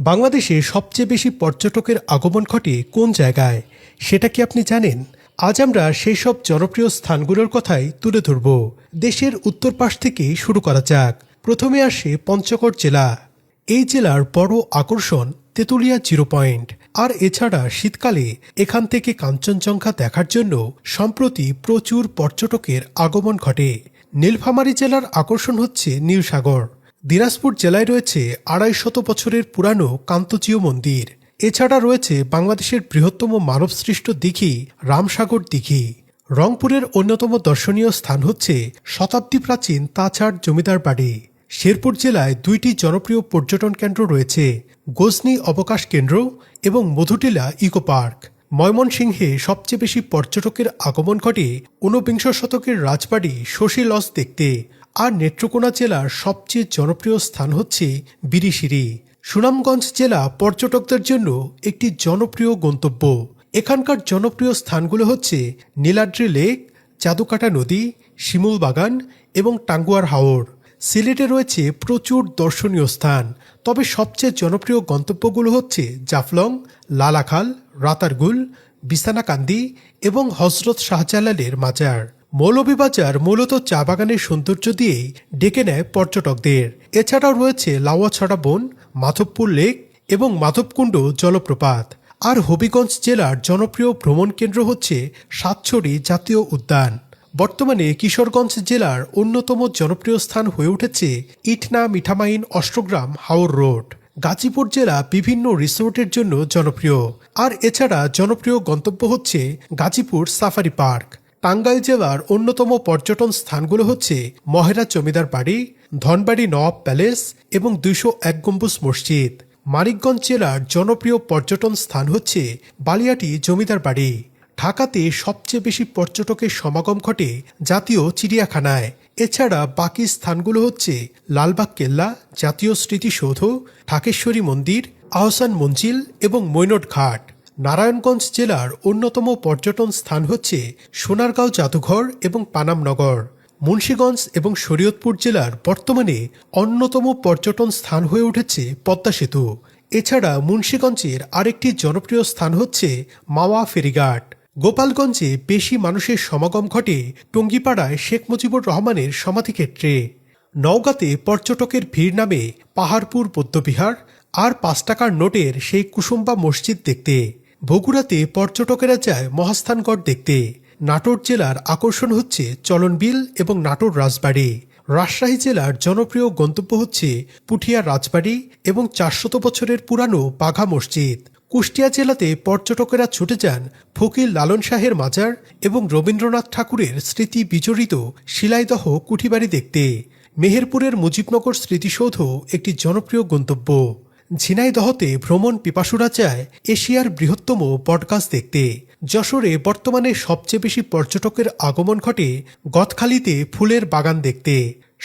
বাংলাদেশে সবচেয়ে বেশি পর্যটকের আগমন ঘটে কোন জায়গায়, সেটা কি আপনি জানেন? আজ আমরা সেই সব জনপ্রিয় স্থানগুলোর কথাই তুলে ধরব। দেশের উত্তর পাশ থেকে শুরু করা যাক। প্রথমে আসে পঞ্চগড় জেলা। এই জেলার বড় আকর্ষণ তেঁতুলিয়া জিরো পয়েন্ট। আর এছাড়া শীতকালে এখান থেকে কাঞ্চনজঙ্ঘা দেখার জন্য সম্প্রতি প্রচুর পর্যটকের আগমন ঘটে। নীলফামারী জেলার আকর্ষণ হচ্ছে নীলসাগর। দিনাজপুর জেলায় রয়েছে ২৫০ বছরের পুরানো কান্তজিউ মন্দির। এছাড়া রয়েছে বাংলাদেশের বৃহত্তম মানবসৃষ্ট দিঘি রামসাগর দিঘি। রংপুরের অন্যতম দর্শনীয় স্থান হচ্ছে শতাব্দী প্রাচীন তাছাড় জমিদার বাড়ি। শেরপুর জেলায় দুইটি জনপ্রিয় পর্যটন কেন্দ্র রয়েছে, গজনী অবকাশ কেন্দ্র এবং মধুটিলা ইকো পার্ক। ময়মনসিংহে সবচেয়ে বেশি পর্যটকের আগমন ঘটে ১৯বিংশ শতকের রাজবাড়ি শশী লজ দেখতে। আর নেত্রকোনা জেলার সবচেয়ে জনপ্রিয় স্থান হচ্ছে বিরিশিরি। সুনামগঞ্জ জেলা পর্যটকদের জন্য একটি জনপ্রিয় গন্তব্য। এখানকার জনপ্রিয় স্থানগুলো হচ্ছে নীলাদ্রি লেক, জাদুকাটা নদী, শিমুল বাগান এবং টাঙ্গুয়ার হাওর। সিলেটে রয়েছে প্রচুর দর্শনীয় স্থান, তবে সবচেয়ে জনপ্রিয় গন্তব্যগুলো হচ্ছে জাফলং, লালাখাল, রাতারগুল, বিছানাকান্দি এবং হজরত শাহজালালের মাজার। মৌলভীবাজার মূলত চা বাগানের সৌন্দর্য দিয়েই ডেকে নেয় পর্যটকদের। এছাড়াও রয়েছে লাউয়াছড়া বন, মাধবপুর লেক এবং মাধবকুণ্ড জলপ্রপাত। আর হবিগঞ্জ জেলার জনপ্রিয় ভ্রমণ কেন্দ্র হচ্ছে সাতছড়ি জাতীয় উদ্যান। বর্তমানে কিশোরগঞ্জ জেলার অন্যতম জনপ্রিয় স্থান হয়ে উঠেছে ইটনা মিঠামাইন অষ্টগ্রাম হাওর রোড। গাজীপুর জেলা বিভিন্ন রিসোর্টের জন্য জনপ্রিয়। আর এছাড়া জনপ্রিয় গন্তব্য হচ্ছে গাজীপুর সাফারি পার্ক। টাঙ্গাইল জেলার অন্যতম পর্যটন স্থানগুলো হচ্ছে মহেরা জমিদার বাড়ি, ধনবাড়ি নওয়াব প্যালেস এবং ২০১ গম্বুজ মসজিদ। মানিকগঞ্জ জেলার জনপ্রিয় পর্যটন স্থান হচ্ছে বালিয়াটি জমিদার বাড়ি। ঢাকাতে সবচেয়ে বেশি পর্যটকের সমাগম ঘটে জাতীয় চিড়িয়াখানায়। এছাড়া বাকি স্থানগুলো হচ্ছে লালবাগ কেল্লা, জাতীয় স্মৃতিসৌধ, ঢাকেশ্বরী মন্দির, আহসান মঞ্জিল এবং মৈনট ঘাট। নারায়ণগঞ্জ জেলার অন্যতম পর্যটন স্থান হচ্ছে সোনারগাঁও জাদুঘর এবং পানামনগর। মুন্সীগঞ্জ এবং শরীয়তপুর জেলার বর্তমানে অন্যতম পর্যটন স্থান হয়ে উঠেছে পদ্মা সেতু। এছাড়া মুন্সীগঞ্জের আরেকটি জনপ্রিয় স্থান হচ্ছে মাওয়া ফেরিঘাট। গোপালগঞ্জে বেশি মানুষের সমাগম ঘটে টঙ্গিপাড়ায় শেখ মুজিবুর রহমানের সমাধিক্ষেত্রে। নওগাঁতে পর্যটকের ভিড় নামে পাহাড়পুর বৌদ্ধবিহার আর ৫ টাকার নোটের সেই কুসুম্বা মসজিদ দেখতে। বগুড়াতে পর্যটকেরা যায় মহাস্থানগড় দেখতে। নাটোর জেলার আকর্ষণ হচ্ছে চলনবিল এবং নাটোর রাজবাড়ি। রাজশাহী জেলার জনপ্রিয় গন্তব্য হচ্ছে পুঠিয়া রাজবাড়ি এবং ৪০০ বছরের পুরানো বাঘা মসজিদ। কুষ্টিয়া জেলাতে পর্যটকেরা ছুটে যান ফকির লালন শাহের মাজার এবং রবীন্দ্রনাথ ঠাকুরের স্মৃতি বিজড়িত শিলাইদহ কুঠিবাড়ি দেখতে। মেহেরপুরের মুজিবনগর স্মৃতিসৌধ একটি জনপ্রিয় গন্তব্য। ঝিনাইদহতে ভ্রমণ পিপাসুরা যায় এশিয়ার বৃহত্তম বটগাছ দেখতে। যশোরে বর্তমানে সবচেয়ে বেশি পর্যটকের আগমন ঘটে গদখালিতে ফুলের বাগান দেখতে।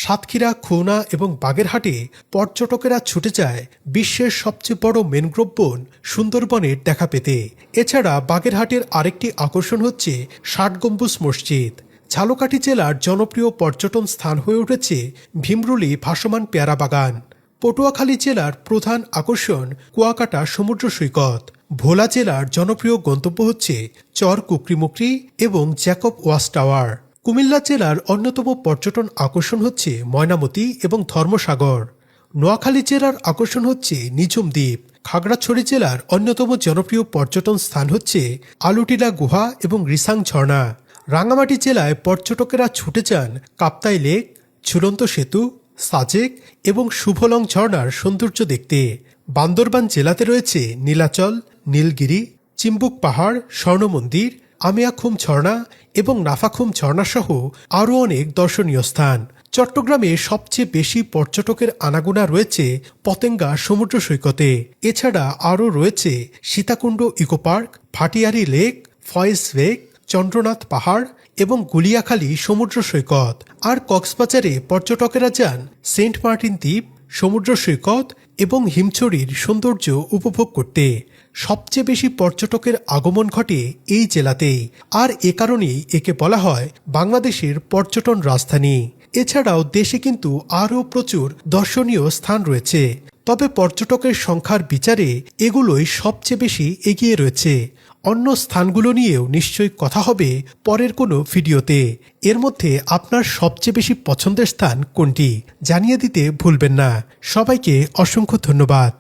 সাতক্ষীরা, খুলনা এবং বাগেরহাটে পর্যটকেরা ছুটে যায় বিশ্বের সবচেয়ে বড় ম্যানগ্রোভ বন সুন্দরবনের দেখা পেতে। এছাড়া বাগেরহাটের আরেকটি আকর্ষণ হচ্ছে ৬০ গম্বুজ মসজিদ। ঝালকাঠি জেলার জনপ্রিয় পর্যটন স্থান হয়ে উঠেছে ভীমরুলি ভাসমান পেয়ারা বাগান। পটুয়াখালী জেলার প্রধান আকর্ষণ কুয়াকাটা সমুদ্র সৈকত। ভোলা জেলার জনপ্রিয় গন্তব্য হচ্ছে চর কুকরিমুকরি এবং জ্যাকব ওয়াচ টাওয়ার। কুমিল্লা জেলার অন্যতম পর্যটন আকর্ষণ হচ্ছে ময়নামতি এবং ধর্মসাগর। নোয়াখালী জেলার আকর্ষণ হচ্ছে নিঝুম দ্বীপ। খাগড়াছড়ি জেলার অন্যতম জনপ্রিয় পর্যটন স্থান হচ্ছে আলুটিলা গুহা এবং রিসাং ঝর্ণা। রাঙ্গামাটি জেলায় পর্যটকেরা ছুটে যান কাপ্তাই লেক, ঝুলন্ত সেতু, সাজেক এবং শুভলং ঝর্ণার সৌন্দর্য দেখতে। বান্দরবান জেলাতে রয়েছে নীলাচল, নীলগিরি, চিম্বুক পাহাড়, স্বর্ণ মন্দির, আমিয়াখুম ঝর্ণা এবং নাফাখুম ঝর্ণা সহ আরও অনেক দর্শনীয় স্থান। চট্টগ্রামে সবচেয়ে বেশি পর্যটকের আনাগোনা রয়েছে পতেঙ্গা সমুদ্র সৈকতে। এছাড়া আরও রয়েছে Sitakunda eco park, Bhatiari lake, Foy's lake, Chandranath পাহাড় এবং গুলিয়াখালী সমুদ্র সৈকত। আর কক্সবাজারে পর্যটকেরা যান সেন্ট মার্টিন দ্বীপ, সমুদ্র সৈকত এবং হিমছড়ির সৌন্দর্য উপভোগ করতে। সবচেয়ে বেশি পর্যটকের আগমন ঘটে এই জেলাতেই, আর এ কারণেই একে বলা হয় বাংলাদেশের পর্যটন রাজধানী। এছাড়াও দেশে কিন্তু আরও প্রচুর দর্শনীয় স্থান রয়েছে। তবে পর্যটকের সংখ্যার বিচারে এগুলোই সবচেয়ে বেশি এগিয়ে রয়েছে। অন্য স্থানগুলো নিয়েও নিশ্চয়ই কথা হবে পরের কোনো ভিডিওতে। এর মধ্যে আপনার সবচেয়ে বেশি পছন্দের স্থান কোনটি জানিয়ে দিতে ভুলবেন না। সবাইকে অসংখ্য ধন্যবাদ।